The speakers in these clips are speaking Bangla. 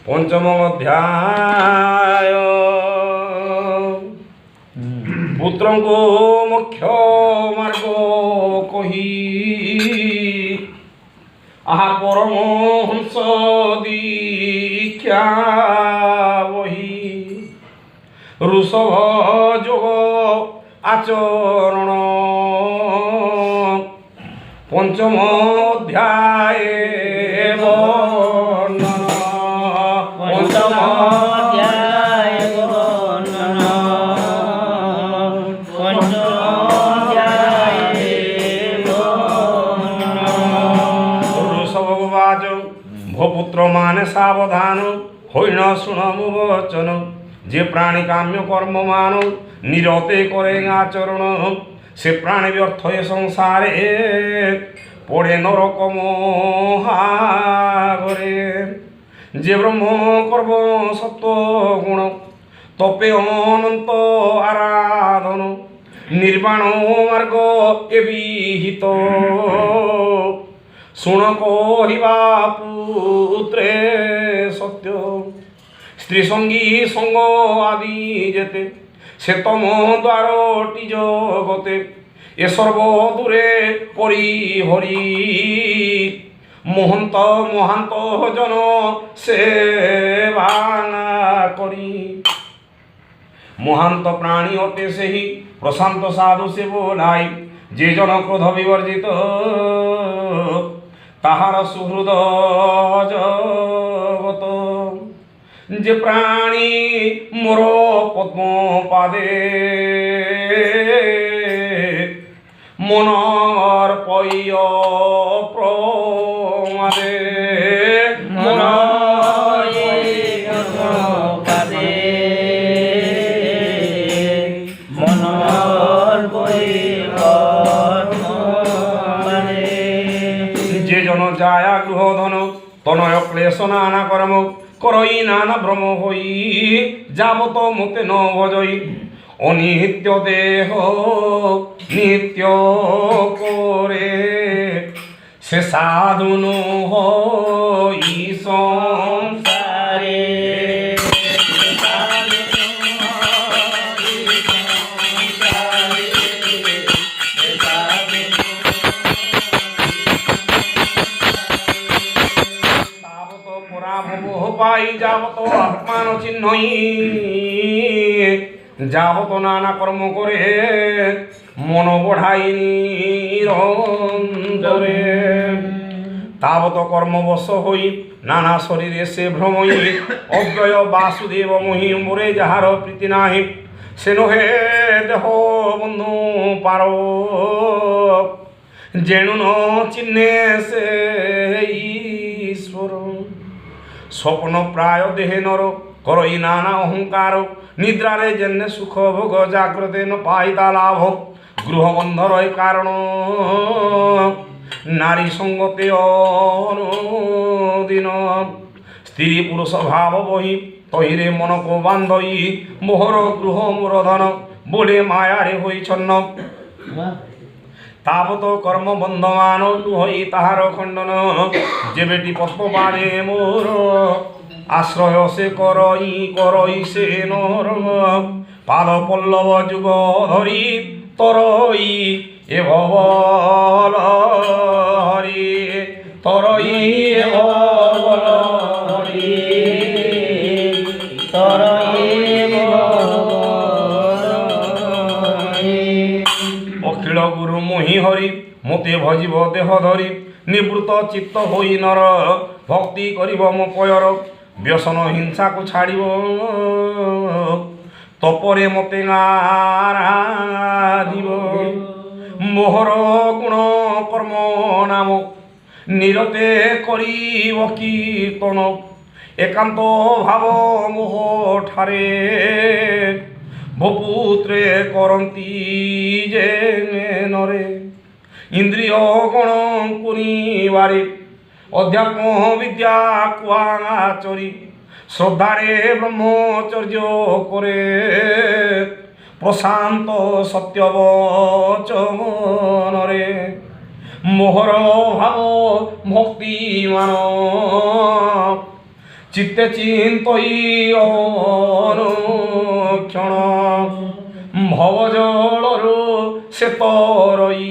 पंचम अध्याय पुत्र को मुख्य मार्ग कही आहा परमहंस दीक्षा वही ऋषभ जोग आचरण पंचम अध्याय वर्णन पंचम अध्याय वर्णन पंचम अध्याय वर्णन ऋषभवाच भोपुत्र माने सावधान होइन शुण मो वचन जे प्राणी काम्य कर्म मान निरते करे आचरण से प्राणी व्यर्थ ए संसारे पड़े नरक महागरे जे ब्रह्म कर्म सत्व गुण तपे अनंत आराधन निर्वाण मार्ग ए विहित शुण कहिबा पुत्रे सत्य स्त्री संगी संग आदि जेते से तम द्वारटी जगते ए सर्व दूरे परिहरी महंत महांत जन सेवा करी महांत प्राणी अटे से ही प्रशांत साधु से बोलाई जे जन क्रोध विवर्जित ताहार सुहृद जगत जे प्राणी मोर पद्म पादे मनर पय प्रमादे मनर पादे मनर पय प्रमादे जे जन जाया गृह धन तनय क्लेश नाना कर्म करई नाना भ्रम हई जाबत मते न भजई अनित्य देह नित्य करे से साधु न हई संसारे पाई जावत आत्मान चिन्हई जावत नाना कर्म करे मन बढ़ाई निरंतरे तावत कर्मवश होई नाना शरीरे से भ्रमई अव्यय वासुदेव मोहि मोरे जाहार प्रीति नाही से नहे देह बंधु पारो जेणु न चिन्हे से ईश्वर स्वप्न प्राय देहे नर करई नाना अहंकार निद्रारे जेन्ने सुख भोग जाग्रते न पाइता लाभ गृह बंधर कारण नारी संगते अनुदिन स्त्री पुरुष भाव बही तहिरे मन को बांधई मोहर गृह मूर्धन बोले मायारे होई छन्न तावत कर्म बंधमान लुहई ताहार खंडन जे बेटी पद्मपादे मोर आश्रय से करई करई से नर पाद पल्लव जुग धरी तरई ए भवल हरि तरई ए भवल हरि तरई अखिल गुरु मोहि हरि मते भजिब देह धरी निवृत्त चित्त होई नर भक्ति करिब मो पयर व्यसन हिंसा को छाड़िब तपरे मते आराधिब मोहर गुण कर्म नाम निरते करिब कीर्तन एकांत भाव मोह ठारे भोपुत्रे करंती जे नरे इंद्रिय गण कुनिवारे अध्यात्म विद्या कुआचरी श्रद्धारे ब्रह्मचर्य करे प्रशांत सत्यवचनरे मोहर भाव भक्तिमान চিত্তে চিন্তই অনুক্ষণ ভবজলরু সে তরই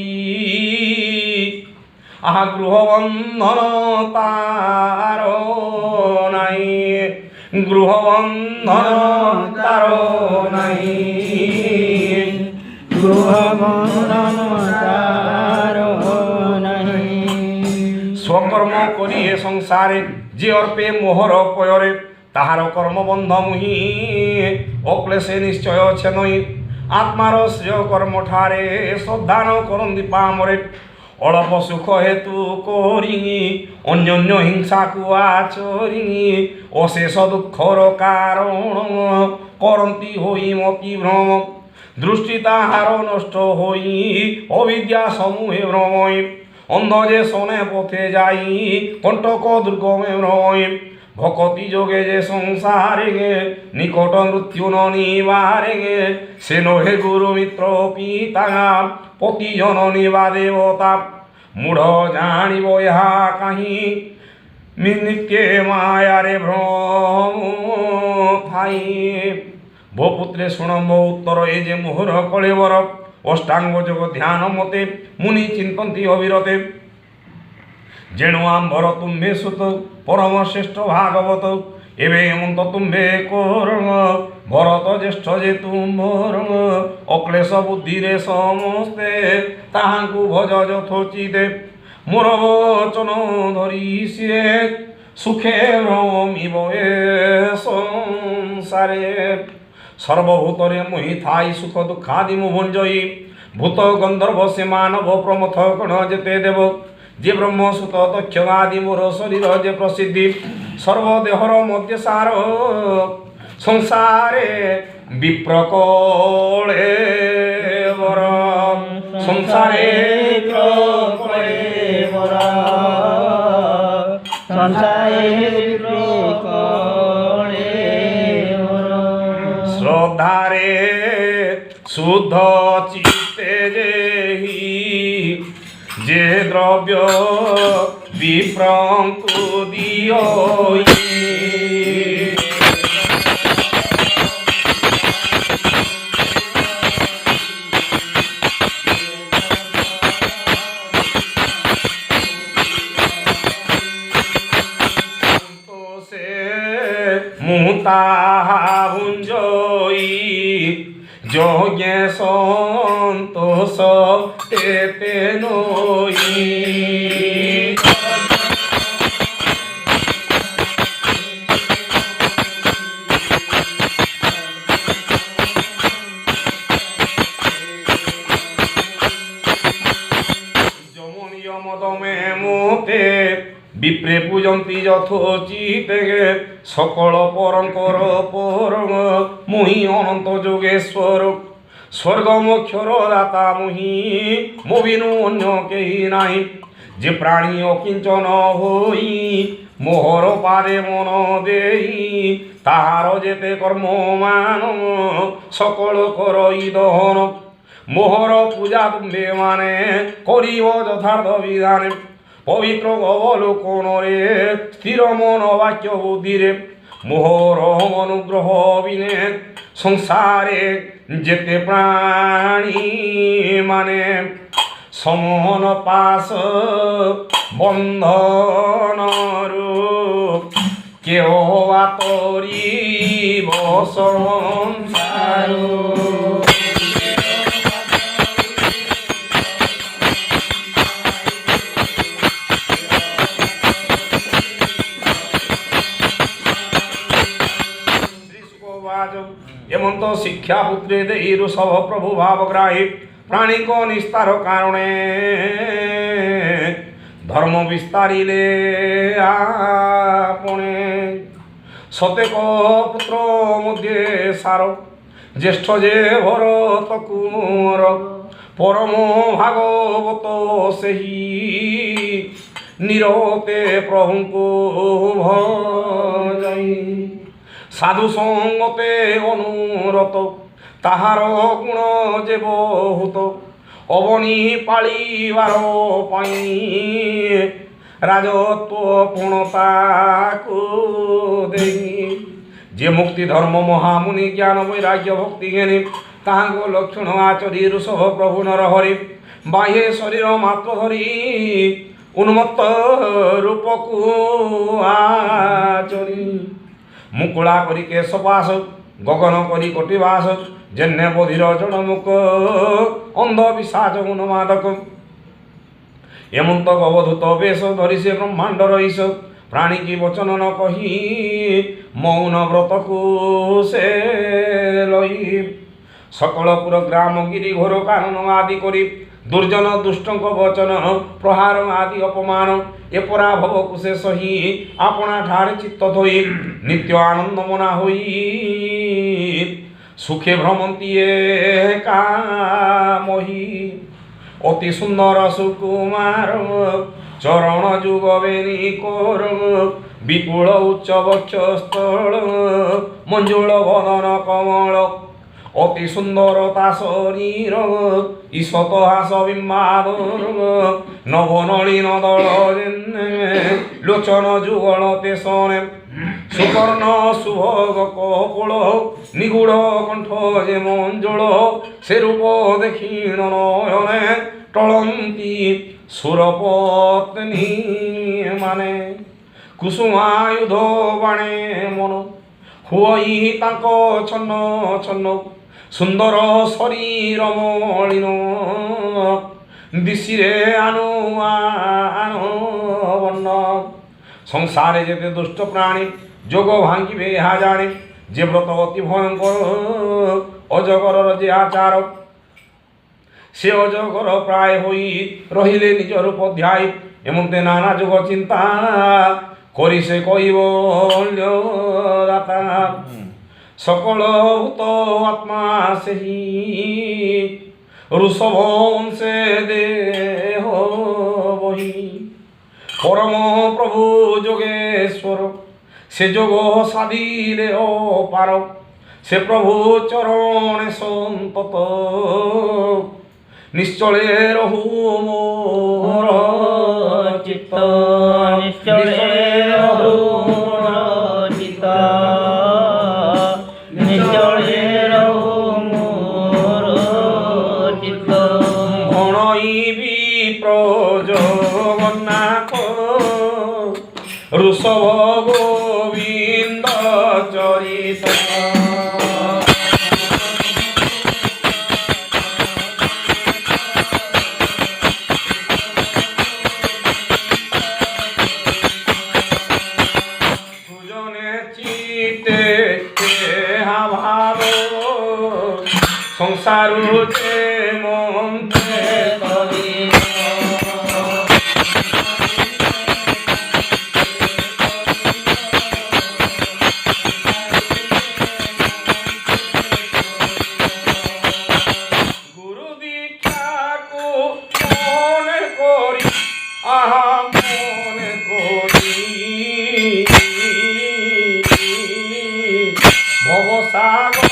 আহা গৃহবন্ধন তার নাই গৃহবন্ধন তার নাই গৃহবন্ধন তার নাই স্বকর্ম করিয়ে সংসারে যে অর্পে মোহর পয়রে তাহার কর্মবন্ধ মুহি অক্লেশে নিশ্চয় আছে নই আত্মার শ্রেয় কর্মঠারে শ্রদ্ধান করন্দি পামরে অল্প সুখ হেতু করি অন্যান্য হিংসাকু আচরি অশেষ দুঃখর কারণ করন্তি হই মতি ভ্রম দৃষ্টি তাহার নষ্ট হই অবিদ্যা সমূহে ভ্রময় অন্ধ যে শোনে পথে যাই কণ্টক দুর্গমে ভ্রময় ভকতি যোগে যে সংসারে গে নিকট মৃত্যু নিবারে গে সে নহে গুরু মিত্র পিতা পতি জননী বা দেবতা মূঢ় জানিব ইহা কাহি নিত্যে মায়ারে ভ্রম থাই ভূপুত্রে শুণম্ব উত্তর এ যে মোহর কলেবর অষ্টাঙ্গ যোগ ধ্যান মতে মুনি চিন্তন্তি অবিরতে যেণু আম্বর তুম্ভে সুত পরম শ্রেষ্ঠ ভাগবত এবে হেমন্ত তুম্ভে করম ভরত জ্যেষ্ঠ যে তুম্ভর অক্লেশ বুদ্ধিরে সমস্তে তাহাঙ্কু ভজ যথোচিতে মোর বচন ধরি সিরে সুখে ভ্রমিব এ সংসারে সর্বভূতরে মোহি থাই সুখ দুঃখাদি মু ভঞ্জয়ী ভূত গন্ধর্ব সে মানব প্রমথ গণ যেতে দেব যে ব্রহ্মসূত দক্ষ আদি মোর শরীর যে প্রসিদ্ধি সর্বদেহর মধ্যে সার সংসারে বিপ্রকলে বর সংসারে বিপ্রকলে বর সংসারে বিপ্রকলে বর শ্রদ্ধারে শুদ্ধ চিত্তে যেহি যে দ্রব্য বিপ্রঙ্কু দিয়ই মুতাহা ভুঞ্জই যোগে সন্তোষ তেতে নই যমনীয় মদমে মোতে বিপ্রে পূজন্তি যথোচিতে সকল পরঙ্কর পরম মুহি অনন্ত যোগেশ্বর স্বর্গ মোক্ষর দাতা মুহি মোবিনু অন্য কেহি নাই যে প্রাণী অকিঞ্চন হই মোহর পাদে মন দেই তাহার যেতে কর্ম মান সকল করই দহন মোহর পূজা তুম্বে মানে করিব যথার্থ বিধানে পবিত্র অবলোকনরে স্থির মন বাক্য বুদ্ধিরে মোহর অনুগ্রহ বিনে সংসারে যেতে প্রাণী মানে সমন পাশ বন্ধন রূপ কেহ তরিব সংসার এমন্ত শিক্ষা পুত্রে দেই ঋষভ প্রভু ভাবগ্রাহী প্রাণীক নিস্তার কারণে ধর্ম বিস্তারিলে আপনে সতেক পুত্র মধ্যে সার জ্যেষ্ঠ যে ভরত কুমর পরম ভাগবত সেই নিরতে প্রভুଙ୍କୁ ভজাই সাধু সঙ্গতে অনুরত তাহার গুণ যে বহুত অবনি পাଳିবার পাই রাজত্ব পূর্ণতাকু দেই যে মুক্তি ধর্ম মহামুনি জ্ঞান বৈরাগ্য ভক্তি জ্ঞানী তাহাঙ্গ লক্ষণ আচরি ঋষভ প্রভু নরহরি বাহ্যে শরীর মাত্র ধরি উন্মত্ত রূপকু আচরি মুকুলা করি কেশপাস গগন করি কটিবাস জন্যে বধির জনমুখ অন্ধ পিশাচ উন্মাদক এমন্ত অবধূত বেশ ধরি সে ব্রহ্মাণ্ড রইস প্রাণী কি বচন ন কহি মৌন ব্রতকু সে লই সকলপুর গ্রাম গিরি ঘোর কারণ আদি করি দুর্জন দুষ্টଙ୍କ বচন প্রহার আদি অপমান এ পরাভবকু সে সহি আপনা ঠারে চিত্ত ধোই নিত্য আনন্দ মনা হই সুখে ভ্রমন্তি কামহি অতি সুন্দর সুকুমার চরণ যুগ বেনি কর বিপুল উচ্চ বক্ষ স্থল মঞ্জুল বদন কমল অতি সুন্দরতা শরীর ঈশত হাস বিম্বাদন নবনলীন দল লোচন যুগল তেসনে সুকর্ণ শুভগ কপোল নিগুড় কণ্ঠ যে মঞ্জুল সে রূপ দেখিণ নয়নে টলন্তি সুরপত্নী মানে কুসুমায়ুধ বাণে মন হুই তাঙ্ক ছন্ন ছন্ন সুন্দর শরীর মলিন দিশিরে আনু আনু বর্ণ সংসারে যেতে দুষ্ট প্রাণী যোগ ভাঙ্গিবে ইহা জানে যে ব্রত অতি ভয়ঙ্কর অজগরর যে আচার সে অজগর প্রায় হই রহিলে নিজ রূপ ধ্যায় এমন্তে নানা যোগ চিন্তা করি সে কইব দাতা সকল ভূত আত্মা সেই ঋষভ অংশে দেহ বহি পরম প্রভু যোগেশ্বর সে যোগ সাধিলে অপার সে প্রভু চরণে সন্তত নিশ্চলে রহু মোর চিত্ত নিশ্চলে রহু মোর চিত্ত নিশ্চলে রহু মোর চিত্ত ভণইবি প্রজগন্নাথ ঋষভ গোবিন্দ চরিত সংসারু যে মন্ত্রে করি গুরু দীক্ষাকু মনে করি আহা মনে করি ভবসাগর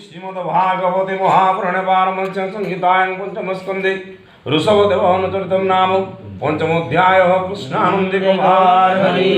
श्रीमद्भागवते महापुराणे पारमहंस्यां संहितायां पंचमस्कन्धे ऋषभदेव अनुचरितं नाम पंचमोऽध्यायः कृष्णानन्दिको भागवते।